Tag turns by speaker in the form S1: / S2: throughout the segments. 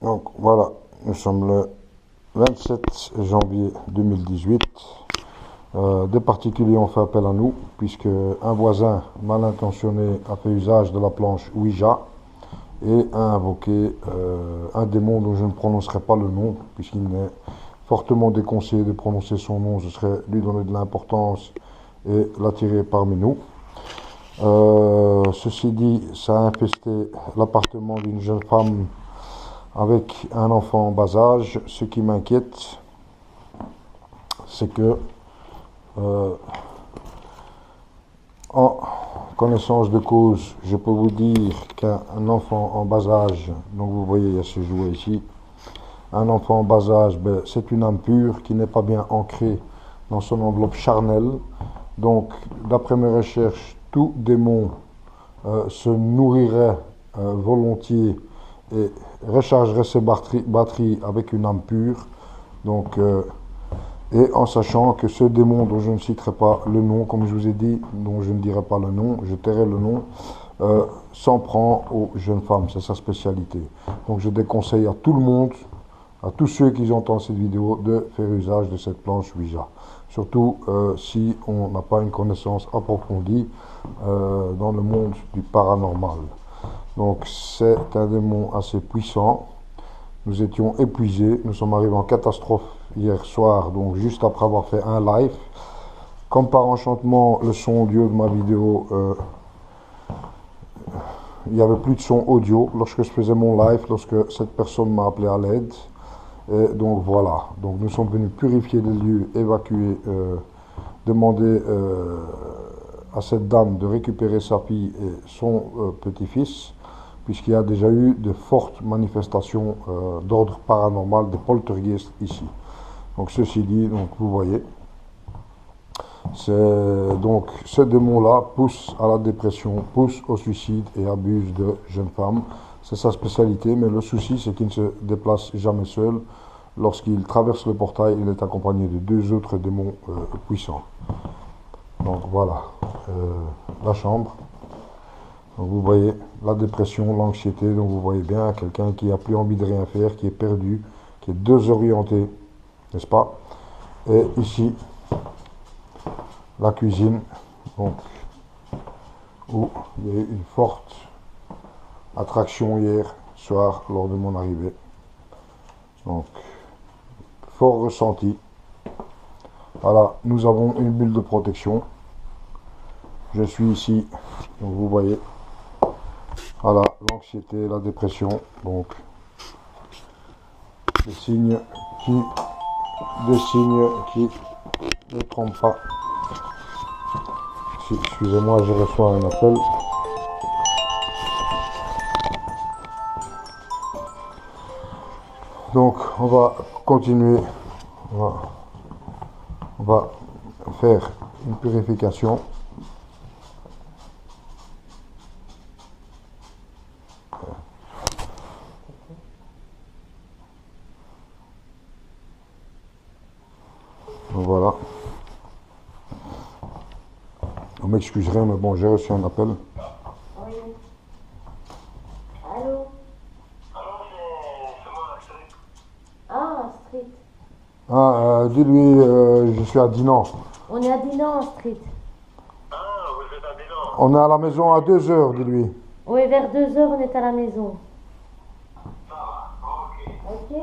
S1: Donc voilà, nous sommes le 27 janvier 2018. Des particuliers ont fait appel à nous, puisque un voisin mal intentionné a fait usage de la planche Ouija et a invoqué un démon dont je ne prononcerai pas le nom, puisqu'il m'est fortement déconseillé de prononcer son nom, ce serait lui donner de l'importance et l'attirer parmi nous. Ceci dit, ça a infesté l'appartement d'une jeune femme avec un enfant en bas âge. Ce qui m'inquiète, c'est que en connaissance de cause, je peux vous dire qu'un enfant en bas âge, donc vous voyez, il y a ce jouet ici, un enfant en bas âge, ben, c'est une âme pure qui n'est pas bien ancrée dans son enveloppe charnelle. Donc, d'après mes recherches, tout démon se nourrirait volontiers et rechargerait ses batteries avec une âme pure. Donc, et en sachant que ce démon dont je ne citerai pas le nom, comme je vous ai dit, dont je ne dirai pas le nom, je tairai le nom, s'en prend aux jeunes femmes, c'est sa spécialité. Donc je déconseille à tout le monde, à tous ceux qui entendent cette vidéo, de faire usage de cette planche Ouija. Surtout si on n'a pas une connaissance approfondie dans le monde du paranormal. Donc c'est un démon assez puissant. Nous étions épuisés, nous sommes arrivés en catastrophe hier soir, donc juste après avoir fait un live. Comme par enchantement, le son audio de ma vidéo, il n'y avait plus de son audio lorsque je faisais mon live, lorsque cette personne m'a appelé à l'aide. Et donc voilà, donc nous sommes venus purifier les lieux, évacuer, demander à cette dame de récupérer sa fille et son petit-fils, puisqu'il y a déjà eu de fortes manifestations d'ordre paranormal, des poltergeists ici. Donc ceci dit, donc vous voyez, donc ce démon-là pousse à la dépression, pousse au suicide et abuse de jeunes femmes. C'est sa spécialité, mais le souci c'est qu'il ne se déplace jamais seul. Lorsqu'il traverse le portail, il est accompagné de deux autres démons puissants. Donc voilà, la chambre. Donc vous voyez la dépression, l'anxiété, donc vous voyez bien quelqu'un qui n'a plus envie de rien faire, qui est perdu, qui est désorienté, n'est-ce pas? Et ici, la cuisine, donc, où il y a eu une forte attraction hier soir lors de mon arrivée. Donc, fort ressenti. Voilà, nous avons une bulle de protection. Je suis ici, donc vous voyez. Voilà, l'anxiété, la dépression, donc des signes qui ne trompent pas. Excusez-moi, je reçois un appel. Donc, on va continuer. On va faire une purification. Donc voilà. Vous m'excuserez, mais bon, j'ai reçu un appel.
S2: Oui. Allô?
S3: C'est moi, Astrid.
S2: Ah, Street.
S1: Ah, dis-lui, je suis à Dinan.
S2: On est à Dinan, Street.
S3: Ah, vous êtes à Dinan.
S1: On est à la maison à 2 heures, dis-lui.
S2: Oui, vers 2 heures, on est à la maison.
S3: Ça va, ok.
S2: Ok?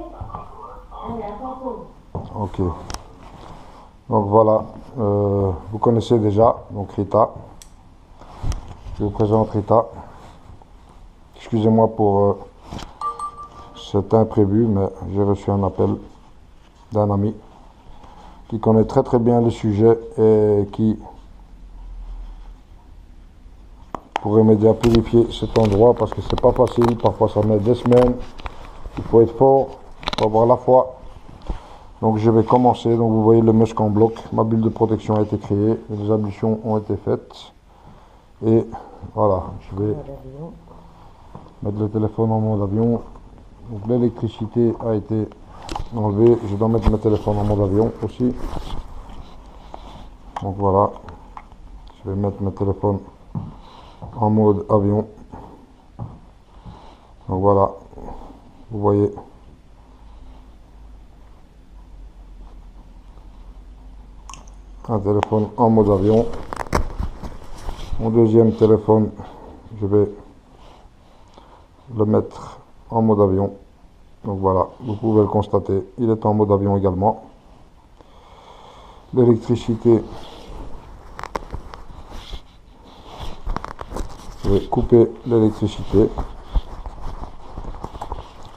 S2: Allez, à tantôt.
S1: Ok. Donc voilà, vous connaissez déjà, donc Rita. Je vous présente Rita. Excusez-moi pour cet imprévu, mais j'ai reçu un appel d'un ami qui connaît très très bien le sujet et qui pourrait m'aider à purifier cet endroit parce que c'est pas facile, parfois ça met des semaines, il faut être fort, il faut avoir la foi. Donc je vais commencer, donc vous voyez le musc en bloc, ma bulle de protection a été créée, les ablutions ont été faites et voilà, je vais mettre le téléphone en mode avion. Donc l'électricité a été enlevée, je dois mettre mon téléphone en mode avion aussi. Donc voilà, je vais mettre mon téléphone en mode avion. Donc voilà, vous voyez un téléphone en mode avion. Mon deuxième téléphone, je vais le mettre en mode avion. Donc voilà, vous pouvez le constater, il est en mode avion également. L'électricité, je vais couper l'électricité.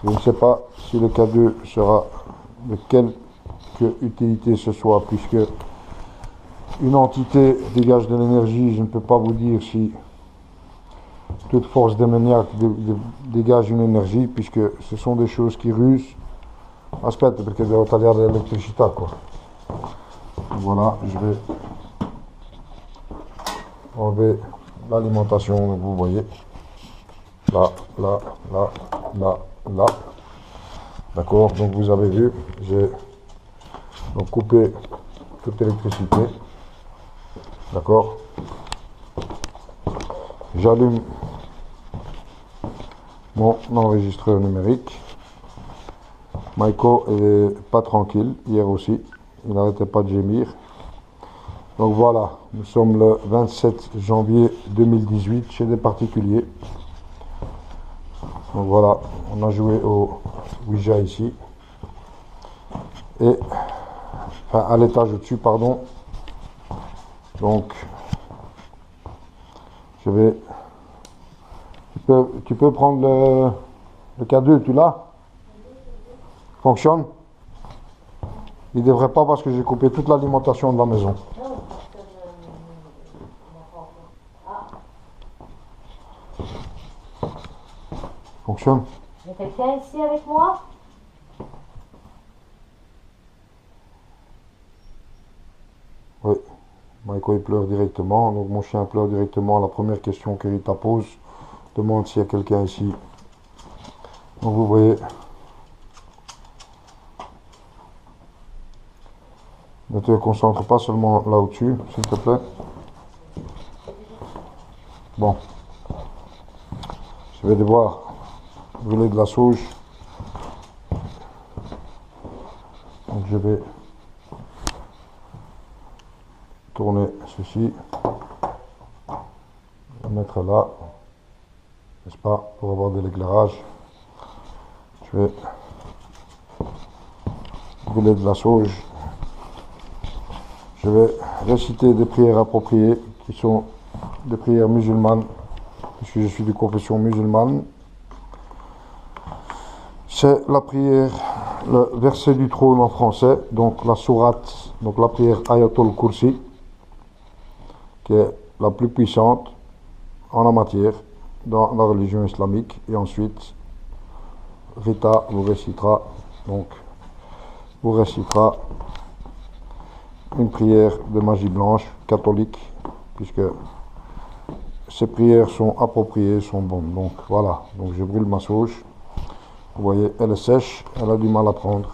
S1: Je ne sais pas si le K2 sera de quelque utilité ce soit, puisque une entité dégage de l'énergie. Je ne peux pas vous dire si toute force démoniaque dégage une énergie, puisque ce sont des choses qui rusent. Aspetta, perché devo tagliare l'elettricità qua. Voilà, je vais enlever l'alimentation, donc vous voyez. Là, là, là, là, là. D'accord, donc vous avez vu, j'ai donc coupé toute l'électricité. D'accord. J'allume mon enregistreur numérique. Maïko est pas tranquille, hier aussi, il n'arrêtait pas de gémir. Donc voilà, nous sommes le 27 janvier 2018 chez des particuliers. Donc voilà, on a joué au Ouija ici. Et, enfin à l'étage au-dessus, pardon. Donc, je vais... Tu peux prendre le K2, tu l'as? Fonctionne? Il ne devrait pas parce que j'ai coupé toute l'alimentation de la maison. Fonctionne?
S2: Il y a quelqu'un ici avec moi?
S1: Oui. Maïko il pleure directement, donc mon chien pleure directement. La première question que Rita pose, demande s'il y a quelqu'un ici. Donc vous voyez, ne te concentre pas seulement là au-dessus, s'il te plaît. Bon, je vais devoir brûler de la sauge. Donc je vais tourner ceci, le mettre là, n'est-ce pas, pour avoir de l'éclairage. Je vais brûler de la sauge. Je vais réciter des prières appropriées qui sont des prières musulmanes, puisque je suis de confession musulmane. C'est la prière, le verset du trône en français, donc la sourate, donc la prière Ayatul Kursi, qui est la plus puissante en la matière dans la religion islamique. Et ensuite, Rita vous récitera, donc vous récitera une prière de magie blanche catholique, puisque ces prières sont appropriées, sont bonnes. Donc voilà, donc je brûle ma sauge. Vous voyez, elle est sèche, elle a du mal à prendre.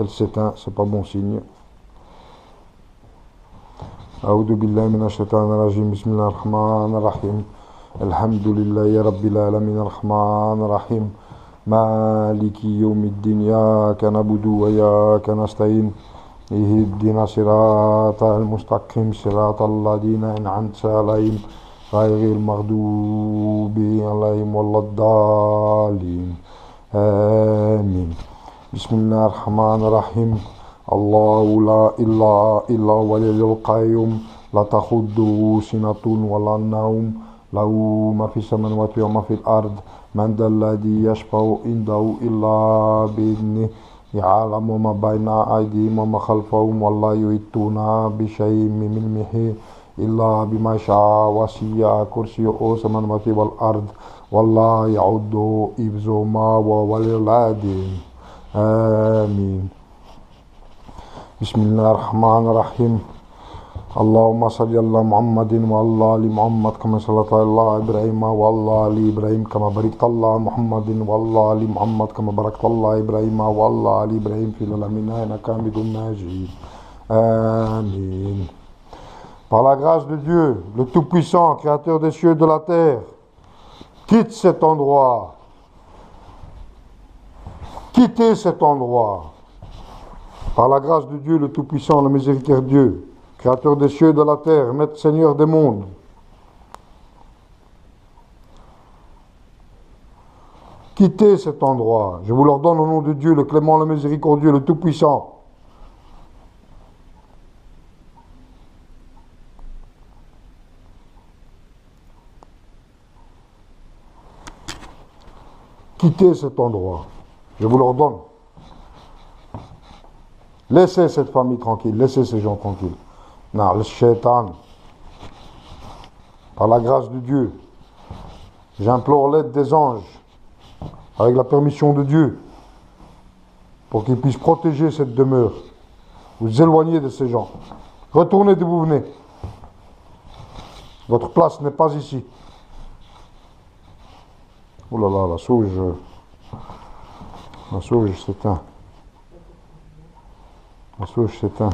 S1: Elle s'éteint, c'est pas bon signe. أعوذ بالله من الشيطان الرجيم بسم الله الرحمن الرحيم الحمد لله رب العالمين الرحمن الرحيم مالك يوم الدين إياك نعبد وإياك نستعين اهدنا الصراط المستقيم صراط الذين أنعمت عليهم غير المغضوب عليهم ولا الضالين آمين بسم الله الرحمن الرحيم الله لا إله إلا هو الحي القيوم لا تأخذه سنة ولا نوم له ما في السماوات وما في الأرض من ذا الذي يشفع عنده إلا بإذنه يعلم ما بين أيديهم وما خلفهم ولا يحيطون بشيء من علمه إلا بما شاء وسع كرسيه السماوات والأرض ولا يعوده حفظهما وهو العلي آمين بسم الله الرحمن الرحيم اللهم صل على محمد وعلى آل محمد كما صليت على إبراهيم وعلى آل إبراهيم كما باركت على محمد وعلى آل محمد كما باركت على إبراهيم وعلى آل إبراهيم في العالمين إنك حميد مجيد آمين. Par la grâce de Dieu, le Tout-Puissant, Créateur des cieux et de la terre, quitte cet endroit. Quittez cet endroit. Par la grâce de Dieu, le Tout-Puissant, le Miséricordieux, Créateur des cieux et de la terre, Maître Seigneur des mondes, quittez cet endroit. Je vous l'ordonne au nom de Dieu, le clément, le miséricordieux, le tout-puissant. Quittez cet endroit. Je vous l'ordonne. Laissez cette famille tranquille, laissez ces gens tranquilles. Non, le shaitan, par la grâce de Dieu, j'implore l'aide des anges, avec la permission de Dieu, pour qu'ils puissent protéger cette demeure. Vous éloignez de ces gens. Retournez d'où vous venez. Votre place n'est pas ici. Oh là là, la sauge s'éteint. La sauge s'éteint.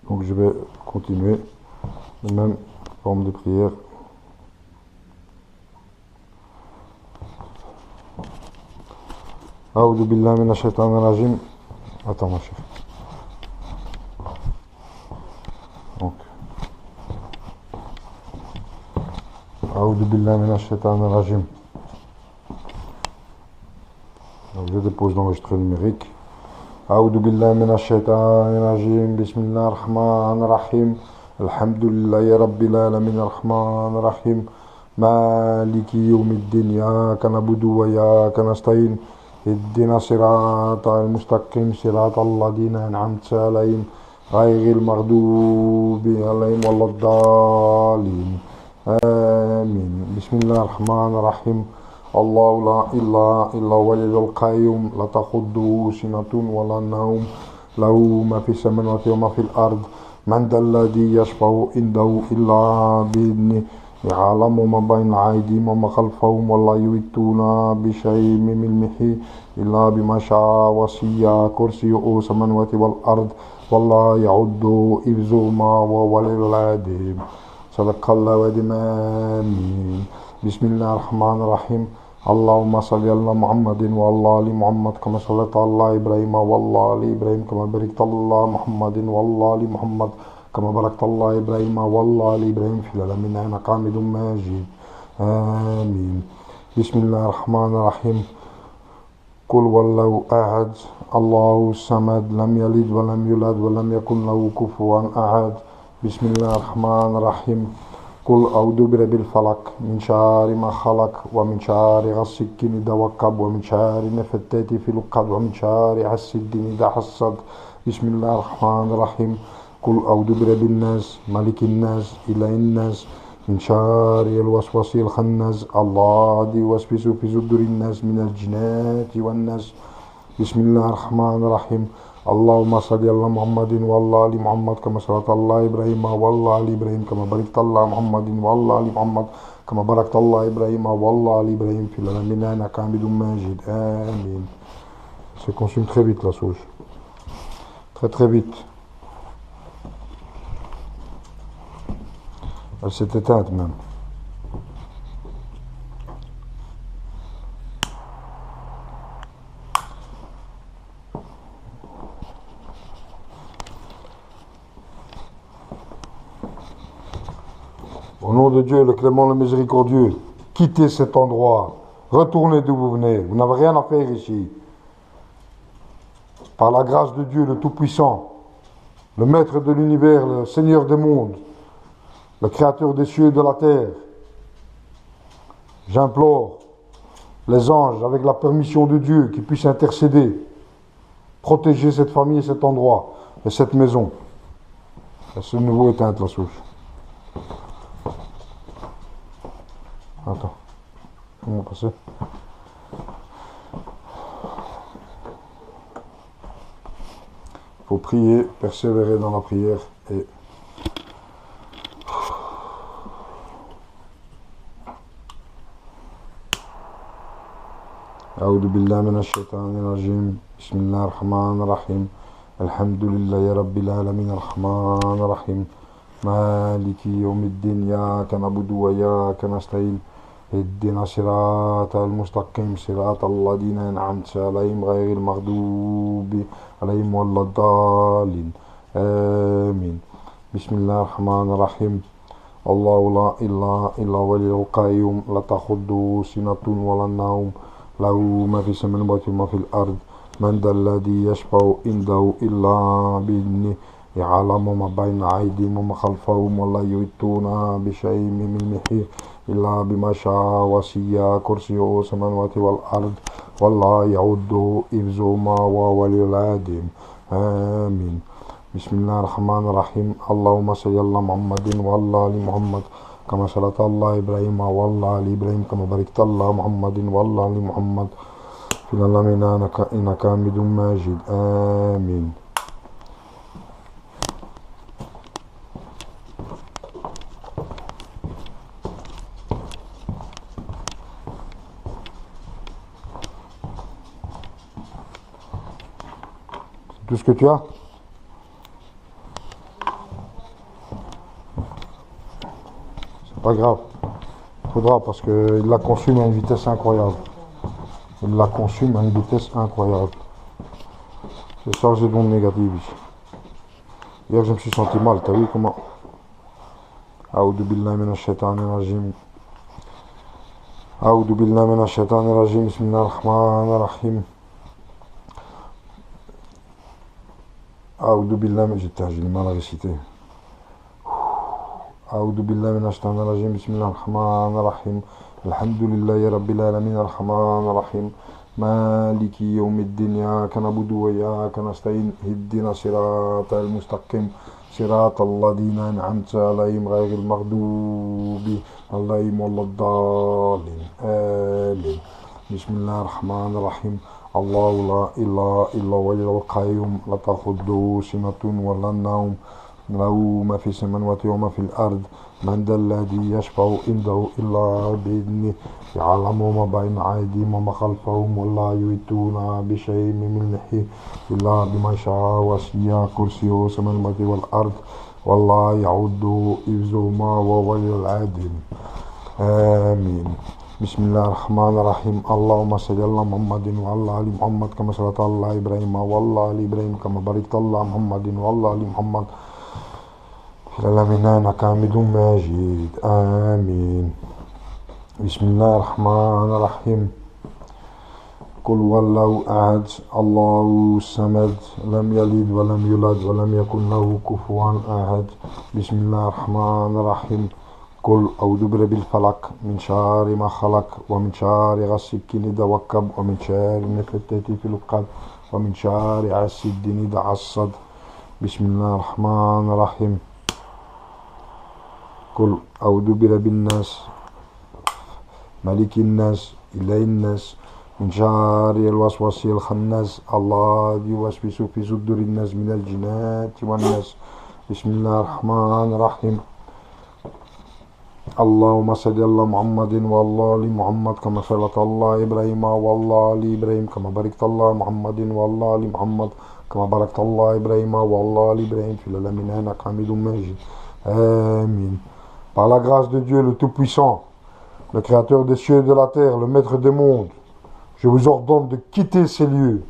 S1: Donc je vais continuer la même forme de prière. A'udhu billahi minash shaitanir rajim. Attends mon chef. Donc. A'udhu billahi minash shaitanir rajim. Donc je dépose l'enregistreur numérique. أعوذ بالله من الشيطان الرجيم بسم الله الرحمن الرحيم الحمد لله رب العالمين الرحمن الرحيم مالك يوم الدين إياك نعبد وإياك نستعين اهدنا الصراط المستقيم صراط الذين أنعمت عليهم غير المغضوب عليهم ولا الضالين آمين بسم الله الرحمن الرحيم الله لا إله إلا هو الحي القيوم لا تأخذه سنة ولا نوم له ما في السماوات وما في الأرض من ذا الذي يشفع عنده إلا بإذنه يعلم ما بين أيديهم وما خلفهم ولا يحيطون بشيء من علمه إلا بما شاء وسع كرسيه السماوات والأرض ولا يعوده حفظهما وهو العلي العظيم صدق الله العظيم آمين بسم الله الرحمن الرحيم اللهم صل على محمد وعلى ال محمد كما صليت على ابراهيم وعلى ال ابراهيم كما باركت على محمد وعلى ال محمد كما باركت على ابراهيم وعلى ال ابراهيم في العالمين انك حميد مجيد امين بسم الله الرحمن الرحيم قل والله احد الله الصمد لم يلد ولم يولد ولم يكن له كفوا احد بسم الله الرحمن الرحيم قل أعوذ برب الفلق من شر ما خلق ومن شر غاسق إذا وقب ومن شر النفاثات في العقد ومن شر حاسد إذا حسد بسم الله الرحمن الرحيم قل أعوذ برب الناس ملك الناس إله الناس من شر الوسواس الخناس الذي يوسوس في صدور الناس من الجنات والناس بسم الله الرحمن الرحيم اللهم صل على محمد وعلى ال محمد كما صليت على ابراهيم وعلى ال ابراهيم كما باركت على محمد وعلى ال محمد كما باركت على ابراهيم وعلى ال ابراهيم في العالمين انك حميد مجيد امين. Ça consume très vite la sauge. Très très vite. Elle s'est éteinte même. Au nom de Dieu, le clément, le miséricordieux, quittez cet endroit, retournez d'où vous venez, vous n'avez rien à faire ici. Par la grâce de Dieu, le Tout-Puissant, le Maître de l'univers, le Seigneur des mondes, le Créateur des cieux et de la terre, j'implore les anges, avec la permission de Dieu, qui puissent intercéder, protéger cette famille et cet endroit, et cette maison. Et ce nouveau éteinte la souche. Attends, comment passer? Il faut prier, persévérer dans la prière et أعوذ بالله من الشيطان الرجيم بسم الله الرحمن الرحيم الحمد لله رب العالمين الرحمن الرحيم مالك يوم الدين إياك نعبد وإياك نستعين اهدنا الصراط المستقيم صراط الذين أنعمت عليهم غير المغضوب عليهم ولا الضالين آمين. بسم الله الرحمن الرحيم. الله لا إله إلا هو الحي القيوم لا تأخذه سنة ولا نوم له ما في السماوات وما في الأرض من ذا الذي يشفع عنده إلا بإذنه يعلم ما بين أيديهم وما خلفهم ولا يحيطون بشيء من علمه إلا بما شاء وسع كرسيه السماوات والأرض ولا يعوده حفظهما وهو العلي العظيم آمين. بسم الله الرحمن الرحيم. اللهم صل على محمد وعلى آل محمد كما صليت على إبراهيم وعلى آل إبراهيم كما باركت على محمد وعلى آل محمد في العالمين إنك حميد مجيد آمين. Tout ce que tu as? C'est pas grave. Faudra parce qu'il la consomme à une vitesse incroyable. Il la consomme à une vitesse incroyable. C'est chargé d'ondes négatives ici. Hier je me suis senti mal, t'as vu comment? A'udhu billahi minash shaitanir rajim. A'udhu billahi minash shaitanir rajim. Bismillahir rahmanir rahim. أعوذ بالله j'ai du mal à réciter. أعوذ بالله من الشيطان الرجيم. بسم الله الرحمن الرحيم. الحمد لله رب العالمين الرحمن الرحيم مالك يوم الدين إياك نعبد وإياك نستعين اهدنا الصراط المستقيم صراط الذين أنعمت عليهم غير المغضوب عليهم ولا الضالين آمين. بسم الله الرحمن الرحيم. الله لا إله إلا هو الحي القيوم لا تأخذه سنة ولا نوم له ما في السماوات وما في الأرض من ذا الذي يشفع عنده إلا بإذنه يعلم ما بين أيديهم وما خلفهم ولا يحيطون بشيء من علمه إلا بما شاء وسع كرسيه السماوات والأرض ولا يعوده حفظهما وهو العلي العظيم آمين. بسم الله الرحمن الرحيم. اللهم صل على محمد وعلى آل محمد كما صليت على إبراهيم وعلى آل إبراهيم كما باركت على محمد وعلى آل محمد في العالمين إنك حميد مجيد آمين. بسم الله الرحمن الرحيم. قل هو الله أحد الله الصمد لم يلد ولم يولد ولم يكن له كفوا أحد. بسم الله الرحمن الرحيم. قل أعوذ برب الفلق من شر ما خلق ومن شر غاسق إذا وقب ومن شر النفاثات في العقد ومن شر حاسد إذا حسد. بسم الله الرحمن الرحيم. قل أعوذ برب الناس ملك الناس إله الناس من شر الوسواس الخناس الذي يوسوس في صدور الناس من الجنات والناس. بسم الله الرحمن الرحيم. اللهم صل على محمد وعلى آل محمد كما صليت على إبراهيم وعلى آل إبراهيم كما باركت على محمد وعلى آل محمد كما باركت على إبراهيم وعلى آل إبراهيم في العالمين إنك حميد مجيد آمين. Par la grâce de Dieu le Tout-Puissant, le Créateur des cieux et de la terre, le Maître des mondes, je vous ordonne de quitter ces lieux.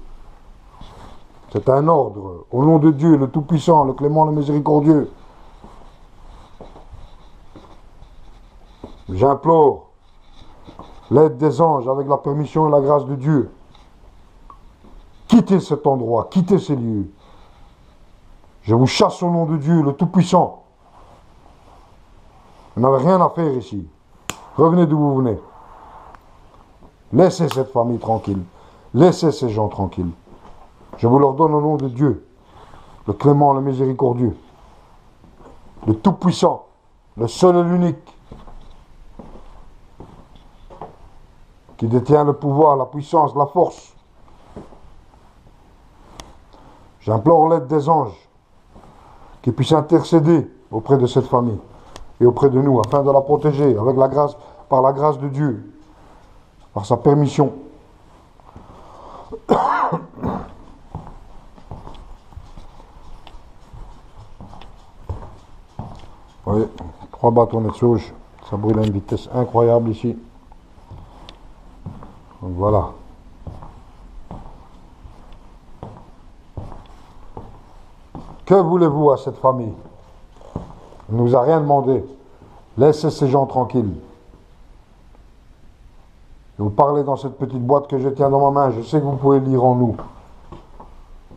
S1: C'est un ordre. Au nom de Dieu, le Tout-Puissant, le Clément, le Miséricordieux. J'implore l'aide des anges avec la permission et la grâce de Dieu. Quittez cet endroit, quittez ces lieux. Je vous chasse au nom de Dieu, le Tout-Puissant. Vous n'avez rien à faire ici. Revenez d'où vous venez. Laissez cette famille tranquille. Laissez ces gens tranquilles. Je vous l'ordonne au nom de Dieu, le Clément, le Miséricordieux, le Tout-Puissant, le seul et l'unique, qui détient le pouvoir, la puissance, la force. J'implore l'aide des anges qui puissent intercéder auprès de cette famille et auprès de nous afin de la protéger avec la grâce, par la grâce de Dieu, par sa permission. Vous voyez, 3 bâtonnets de sauge, ça brûle à une vitesse incroyable ici. Voilà. Que voulez-vous à cette famille? Il ne nous a rien demandé. Laissez ces gens tranquilles. Vous parlez dans cette petite boîte que je tiens dans ma main. Je sais que vous pouvez lire en nous.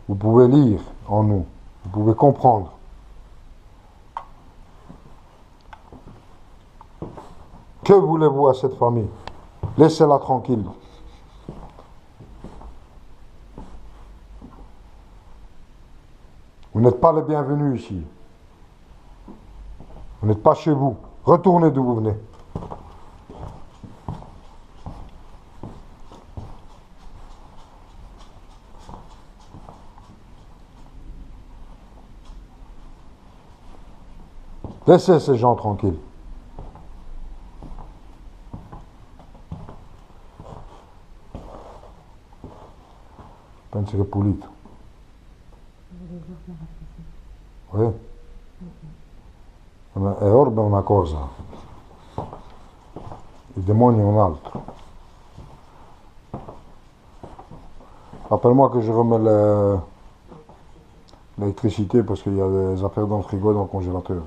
S1: Vous pouvez lire en nous. Vous pouvez comprendre. Que voulez-vous à cette famille? Laissez-la tranquille. Vous n'êtes pas les bienvenus ici. Vous n'êtes pas chez vous. Retournez d'où vous venez. Laissez ces gens tranquilles. Penso che è pulito. È orba una cosa, il demonio è un altro. Rappelle-moi que je remets l'électricité parce qu'il y a des affaires dans le frigo, dans le congélateur.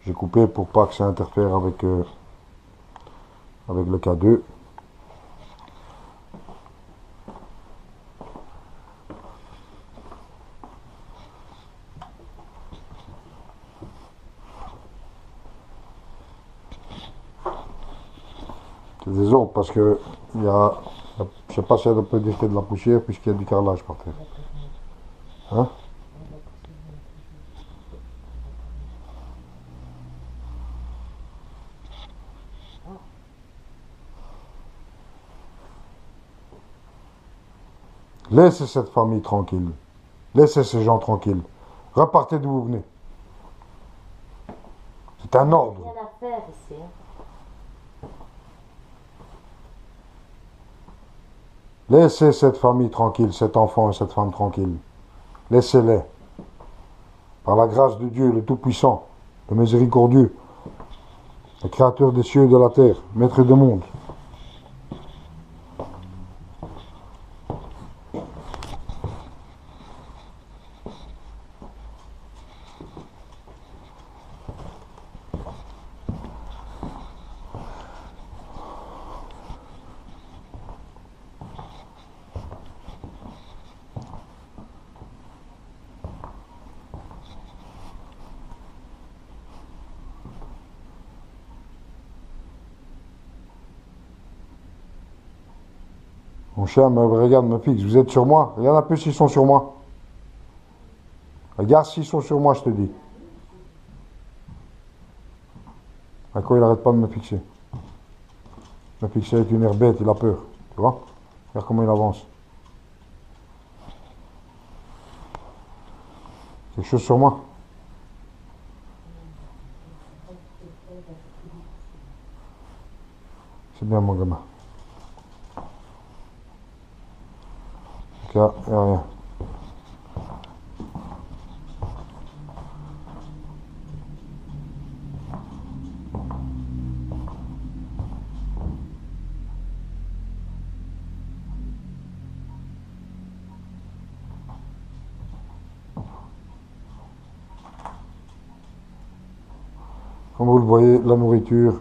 S1: J'ai coupé pour pas que ça interfère avec le K2. C'est des ordres parce que il y a, je sais pas si elle peut détecter de la poussière puisqu'il y a du carrelage par terre. Hein? Laissez cette famille tranquille. Laissez ces gens tranquilles. Repartez d'où vous venez. C'est un ordre.
S2: Rien à faire ici. Hein.
S1: Laissez cette famille tranquille, cet enfant et cette femme tranquille. Laissez-les. Par la grâce de Dieu, le Tout-Puissant, le Miséricordieux, le Créateur des cieux et de la terre, Maître du monde. Mon chien me regarde, me fixe. Vous êtes sur moi? Regarde un peu s'ils sont sur moi. Regarde s'ils sont sur moi, je te dis. À quoi il n'arrête pas de me fixer? Me fixer avec une air bête, il a peur. Tu vois? Regarde comment il avance. Quelque chose sur moi? C'est bien mon gamin. Ok, il n'y a rien. Comme vous le voyez, la nourriture